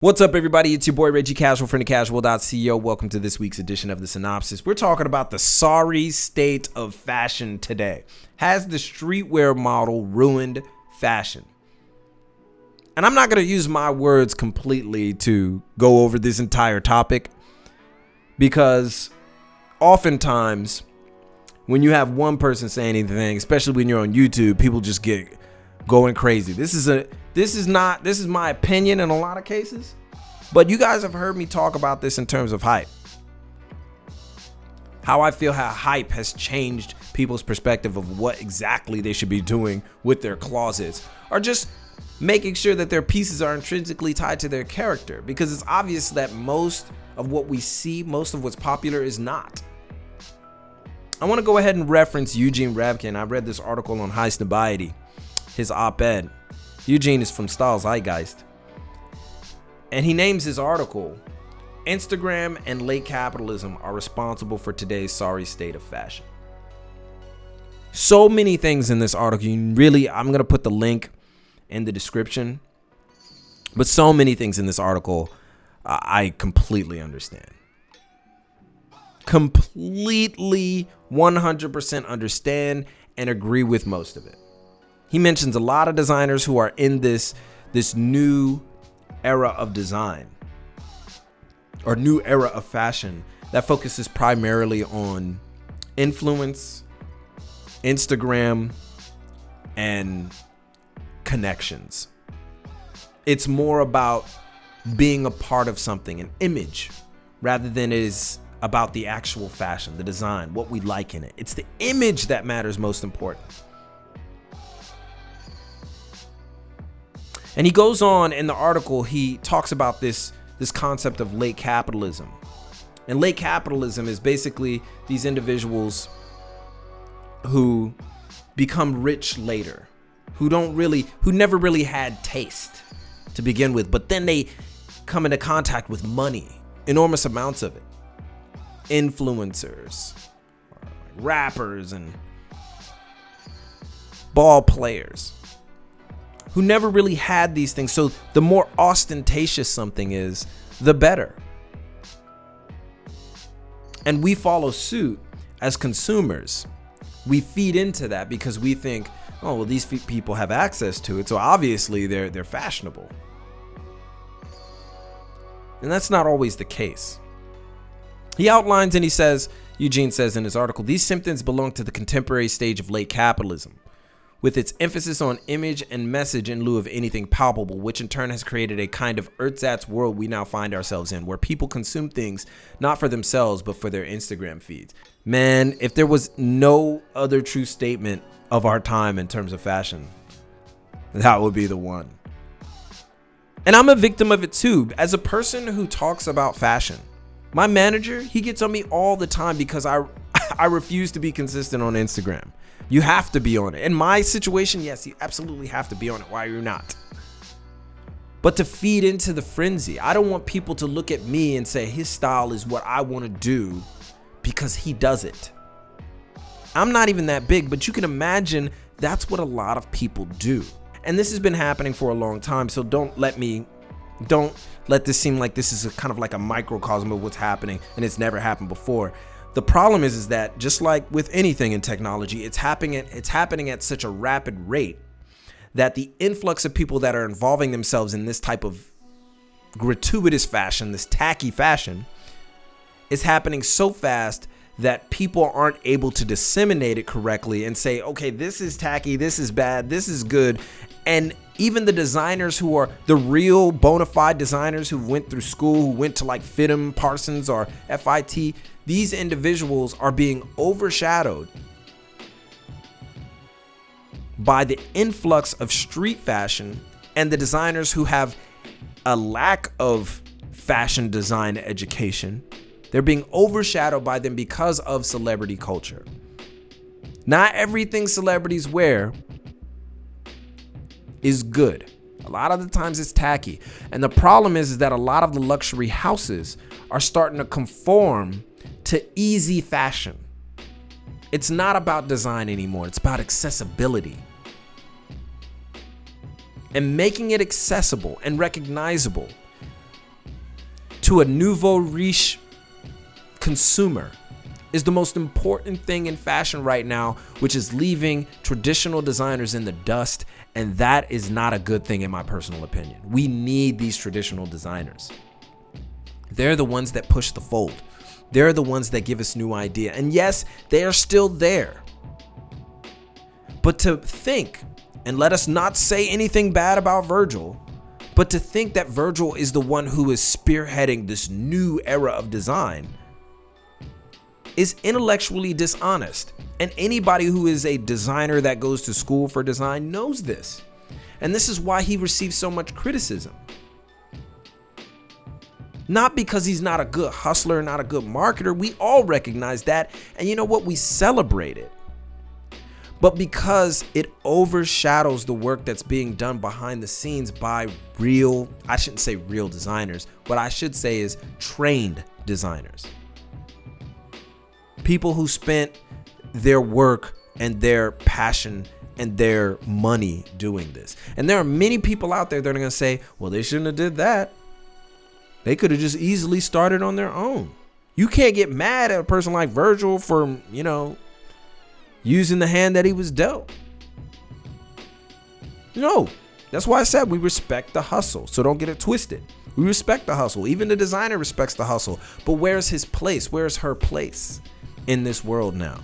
What's up, everybody? It's your boy Reggie Casual from thecasual.co. Welcome to this week's edition of the Synopsis. We're talking about the sorry state of fashion today. Has the streetwear model ruined fashion? And I'm not going to use my words completely to go over this entire topic, because oftentimes when you have one person saying anything, especially when you're on YouTube, people just get going crazy. This is my opinion in a lot of cases, but you guys have heard me talk about this in terms of hype. How I feel how hype has changed people's perspective of what exactly they should be doing with their closets, or just making sure that their pieces are intrinsically tied to their character, because it's obvious that most of what we see, most of what's popular is not. I want to go ahead and reference Eugene Rabkin. I read this article on High Snobiety, his op-ed. Eugene is from Styles Zeitgeist, and he names his article, "Instagram and late capitalism are responsible for today's sorry state of fashion." So many things in this article. I'm going to put the link in the description, but so many things in this article I completely understand. Completely 100% understand and agree with most of it. He mentions a lot of designers who are in this new era of design, or new era of fashion, that focuses primarily on influence, Instagram, and connections. It's more about being a part of something, an image, rather than it is about the actual fashion, the design, what we like in it. It's the image that matters most important. And he goes on in the article, he talks about this concept of late capitalism. And late capitalism is basically these individuals who become rich later, who never really had taste to begin with, but then they come into contact with money, enormous amounts of it. Influencers, rappers, and ball players who never really had these things. So the more ostentatious something is, the better. And we follow suit as consumers. We feed into that because we think, oh, well, these people have access to it, so obviously they're fashionable. And that's not always the case. He outlines and he says, Eugene says in his article, these symptoms belong to the contemporary stage of late capitalism, with its emphasis on image and message in lieu of anything palpable, which in turn has created a kind of ersatz world we now find ourselves in, where people consume things not for themselves, but for their Instagram feeds. Man, if there was no other true statement of our time in terms of fashion, that would be the one. And I'm a victim of it too. As a person who talks about fashion, my manager, he gets on me all the time because I refuse to be consistent on Instagram. You have to be on it. In my situation, yes, you absolutely have to be on it. Why are you not? But to feed into the frenzy, I don't want people to look at me and say his style is what I want to do because he does it. I'm not even that big, but you can imagine that's what a lot of people do. And this has been happening for a long time, so don't let this seem like this is kind of like a microcosm of what's happening and it's never happened before. The problem is that just like with anything in technology, it's happening at such a rapid rate that the influx of people that are involving themselves in this type of gratuitous fashion, this tacky fashion, is happening so fast that people aren't able to disseminate it correctly and say, okay, this is tacky, this is bad, this is good. And even the designers who are the real bona fide designers who went through school, who went to like FITM, Parsons, or FIT, these individuals are being overshadowed by the influx of street fashion and the designers who have a lack of fashion design education. They're being overshadowed by them because of celebrity culture. Not everything celebrities wear is good. A lot of the times it's tacky. And the problem is that a lot of the luxury houses are starting to conform to easy fashion. It's not about design anymore. It's about accessibility. And making it accessible and recognizable to a nouveau riche consumer is the most important thing in fashion right now, which is leaving traditional designers in the dust. And that is not a good thing in my personal opinion. We need these traditional designers. They're the ones that push the fold. They're the ones that give us new idea. And yes, they are still there. But to think, and let us not say anything bad about Virgil, but to think that Virgil is the one who is spearheading this new era of design is intellectually dishonest. And anybody who is a designer that goes to school for design knows this. And this is why he receives so much criticism. Not because he's not a good hustler, not a good marketer. We all recognize that. And you know what? We celebrate it. But because it overshadows the work that's being done behind the scenes by I shouldn't say real designers. What I should say is trained designers. People who spent their work and their passion and their money doing this. And there are many people out there that are going to say, well, they shouldn't have did that. They could have just easily started on their own. You can't get mad at a person like Virgil for, using the hand that he was dealt. No, that's why I said we respect the hustle. So don't get it twisted. We respect the hustle. Even the designer respects the hustle. But where's his place? Where's her place in this world now?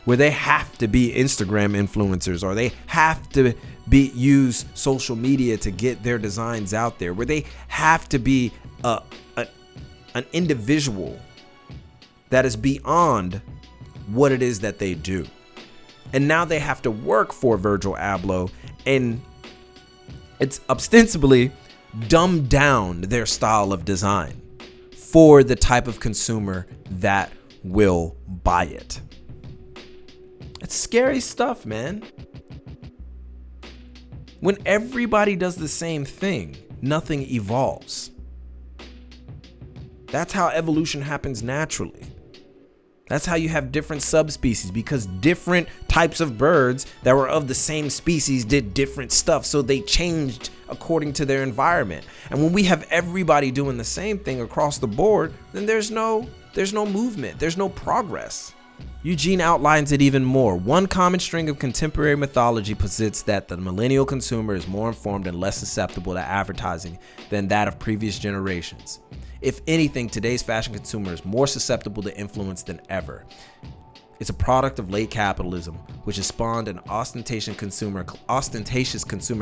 Where they have to be Instagram influencers, or they have to use social media to get their designs out there, where they have to be an individual that is beyond what it is that they do. And now they have to work for Virgil Abloh, and it's ostensibly dumbed down their style of design for the type of consumer that will buy it. It's scary stuff, man. When everybody does the same thing, nothing evolves. That's how evolution happens naturally. That's how you have different subspecies, because different types of birds that were of the same species did different stuff. So they changed according to their environment. And when we have everybody doing the same thing across the board, then there's no movement. There's no progress. Eugene outlines it even more. One common string of contemporary mythology posits that the millennial consumer is more informed and less susceptible to advertising than that of previous generations. If anything, today's fashion consumer is more susceptible to influence than ever. It's a product of late capitalism, which has spawned an ostentatious consumer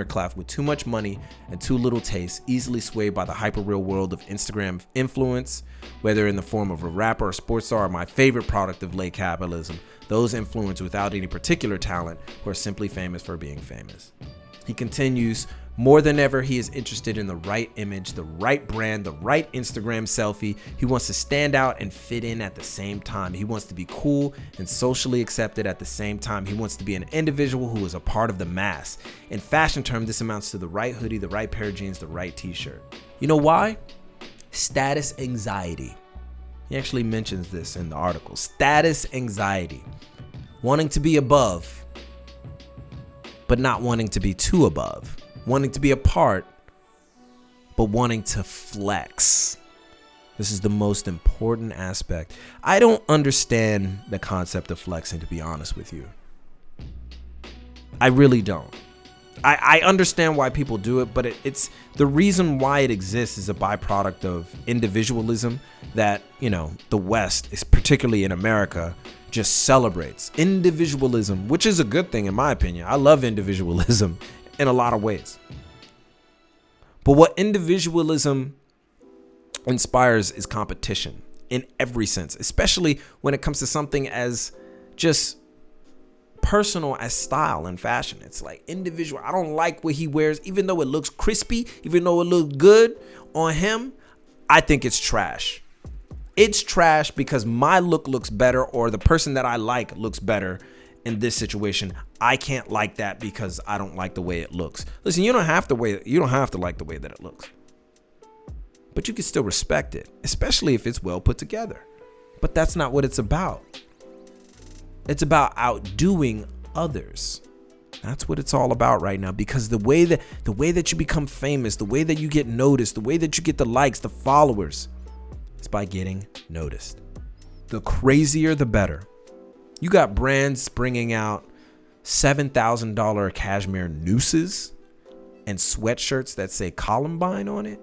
class with too much money and too little taste, easily swayed by the hyper-real world of Instagram influence, whether in the form of a rapper or sports star, or my favorite product of late capitalism, those influenced without any particular talent who are simply famous for being famous. He continues, more than ever, he is interested in the right image, the right brand, the right Instagram selfie. He wants to stand out and fit in at the same time. He wants to be cool and socially accepted at the same time. He wants to be an individual who is a part of the mass. In fashion terms, this amounts to the right hoodie, the right pair of jeans, the right t-shirt. You know why? Status anxiety. He actually mentions this in the article. Status anxiety. Wanting to be above, but not wanting to be too above. Wanting to be a part, but wanting to flex. This is the most important aspect. I don't understand the concept of flexing, to be honest with you. I really don't. I understand why people do it, but it's the reason why it exists is a byproduct of individualism that, the West, is particularly in America, just celebrates. Individualism, which is a good thing in my opinion. I love individualism in a lot of ways. But what individualism inspires is competition in every sense, especially when it comes to something as just personal as style and fashion. It's like individual. I don't like what he wears, even though it looks crispy, even though it looks good on him. I think it's trash. It's trash because my look looks better, or the person that I like looks better. In this situation, I can't like that because I don't like the way it looks. Listen, you don't have to like the way that it looks, but you can still respect it, especially if it's well put together. But that's not what it's about. It's about outdoing others. That's what it's all about right now, because the way that you become famous, the way that you get noticed, the way that you get the likes, the followers, is by getting noticed. The crazier, the better. You got brands bringing out $7,000 cashmere nooses and sweatshirts that say Columbine on it.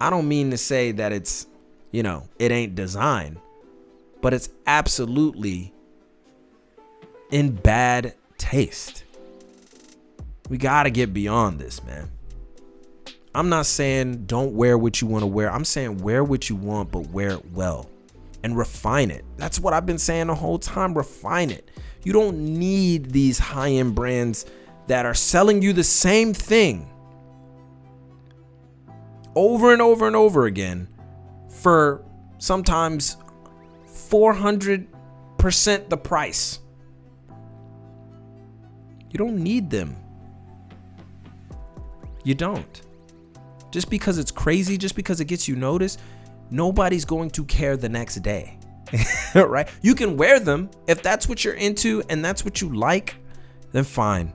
I don't mean to say that it's, it ain't design, but it's absolutely in bad taste. We got to get beyond this, man. I'm not saying don't wear what you want to wear. I'm saying wear what you want, but wear it well and refine it. That's what I've been saying the whole time. Refine it. You don't need these high-end brands that are selling you the same thing over and over and over again for sometimes 400% the price. You don't need them. You don't. Just because it's crazy, just because it gets you noticed, nobody's going to care the next day. Right? You can wear them. If that's what you're into and that's what you like, then fine.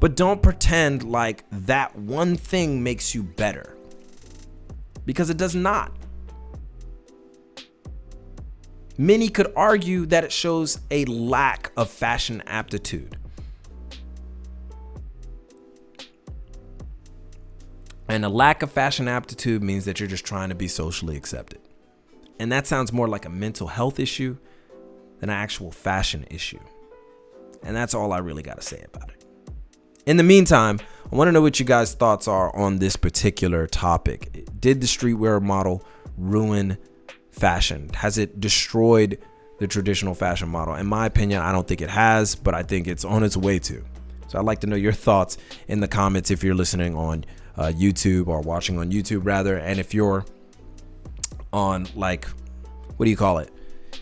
But don't pretend like that one thing makes you better, because it does not. Many could argue that it shows a lack of fashion aptitude. And a lack of fashion aptitude means that you're just trying to be socially accepted. And that sounds more like a mental health issue than an actual fashion issue. And that's all I really got to say about it. In the meantime, I want to know what you guys' thoughts are on this particular topic. Did the streetwear model ruin fashion? Has it destroyed the traditional fashion model? In my opinion, I don't think it has, but I think it's on its way to. So I'd like to know your thoughts in the comments if you're listening on YouTube or watching on YouTube rather. And if you're on what do you call it?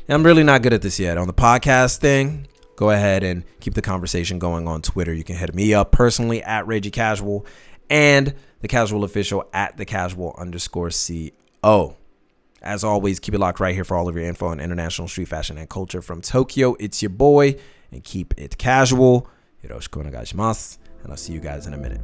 I'm really not good at this yet. On the podcast thing, go ahead and keep the conversation going on Twitter. You can hit me up personally at Reggie Casual and the Casual Official at the Casual_CO. As always, keep it locked right here for all of your info on international street fashion and culture from Tokyo. It's your boy, and keep it casual. Yoroshiku onegaishimasu, and I'll see you guys in a minute.